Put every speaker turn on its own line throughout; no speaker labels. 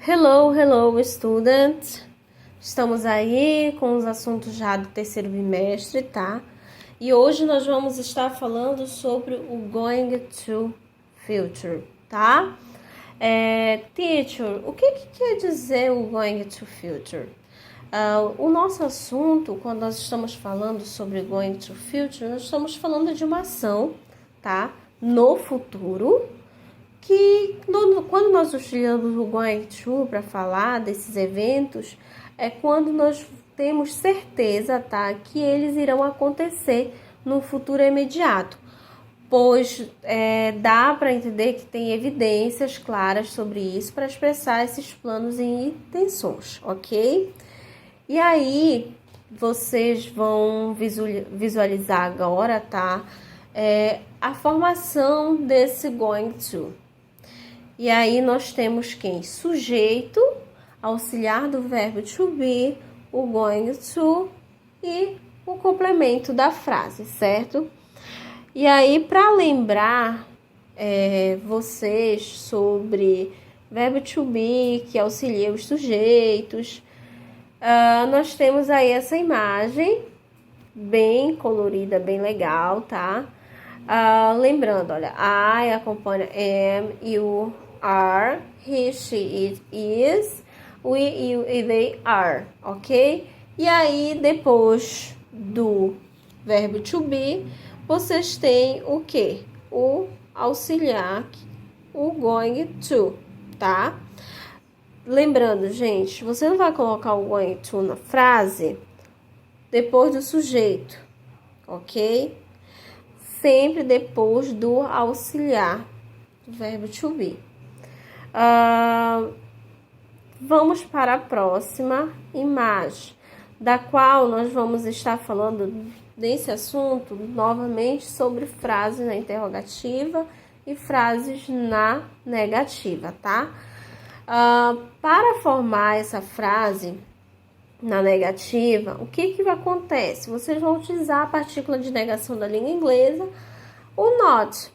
Hello, hello, students! Estamos aí com os assuntos já do terceiro bimestre, tá? E hoje nós vamos estar falando sobre o going to future, tá? Teacher, o que quer dizer o going to future? O nosso assunto, quando nós estamos falando sobre going to future, nós estamos falando de uma ação, tá? No futuro, que quando nós utilizamos o going to para falar desses eventos, é quando nós temos certeza, tá, que eles irão acontecer no futuro imediato, pois dá para entender que tem evidências claras sobre isso para expressar esses planos e intenções, ok? E aí, vocês vão visualizar agora, tá, a formação desse going to. E aí nós temos quem? Sujeito, auxiliar do verbo to be, o going to e o complemento da frase, certo? E aí, para lembrar vocês sobre verbo to be, que auxilia os sujeitos, nós temos aí essa imagem bem colorida, bem legal, tá? Lembrando, olha, I acompanha am, you are, he, she, it is, we, you e they are, ok? E aí, depois do verbo to be, vocês têm o quê? O auxiliar, o going to, tá? Lembrando, gente, você não vai colocar o going to na frase depois do sujeito, ok? Sempre depois do auxiliar, do verbo to be. Vamos para a próxima imagem, da qual nós vamos estar falando desse assunto novamente sobre frases na interrogativa e frases na negativa, tá? Para formar essa frase na negativa, o que acontece? Vocês vão utilizar a partícula de negação da língua inglesa, o not.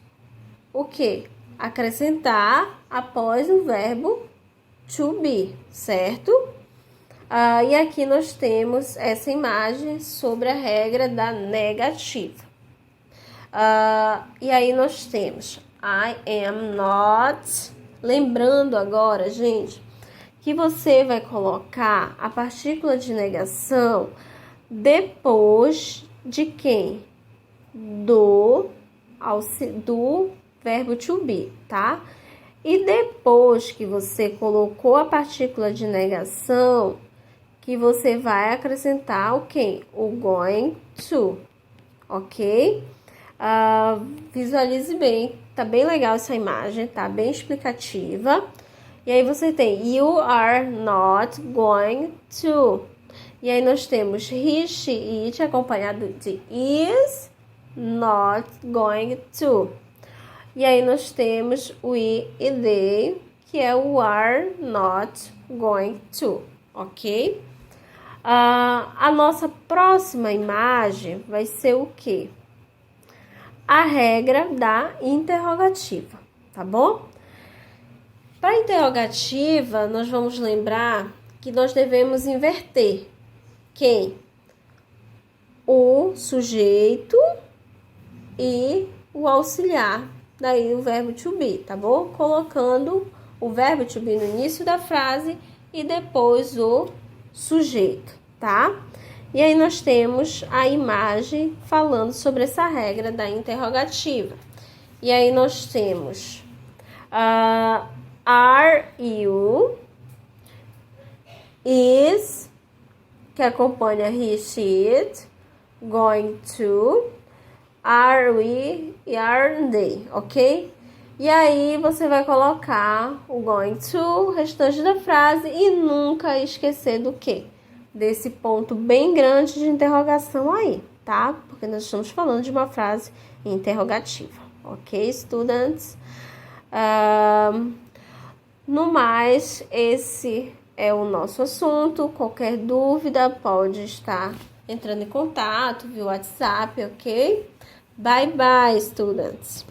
O que? Acrescentar após o verbo to be, certo? E aqui nós temos essa imagem sobre a regra da negativa. E aí nós temos I am not. Lembrando agora, gente, que você vai colocar a partícula de negação depois de quem? Do verbo to be, tá? E depois que você colocou a partícula de negação, que você vai acrescentar o quê? O going to, ok? Visualize bem, tá bem legal essa imagem, tá bem explicativa. E aí você tem you are not going to. E aí nós temos he, she, it acompanhado de is not going to. E aí nós temos we e they, que é o are not going to, ok? A nossa próxima imagem vai ser o quê? A regra da interrogativa, tá bom? Para a interrogativa, nós vamos lembrar que nós devemos inverter quem? O sujeito e o auxiliar, daí o verbo to be, tá bom? Colocando o verbo to be no início da frase e depois o sujeito, tá? E aí nós temos a imagem falando sobre essa regra da interrogativa. E aí nós temos are you, is, que acompanha he, she, it, going to, are we e are they, ok? E aí você vai colocar o going to, restante da frase, e nunca esquecer do quê? Desse ponto bem grande de interrogação aí, tá? Porque nós estamos falando de uma frase interrogativa, ok, students? No mais, esse é o nosso assunto. Qualquer dúvida pode estar entrando em contato via WhatsApp, ok? Bye bye, students!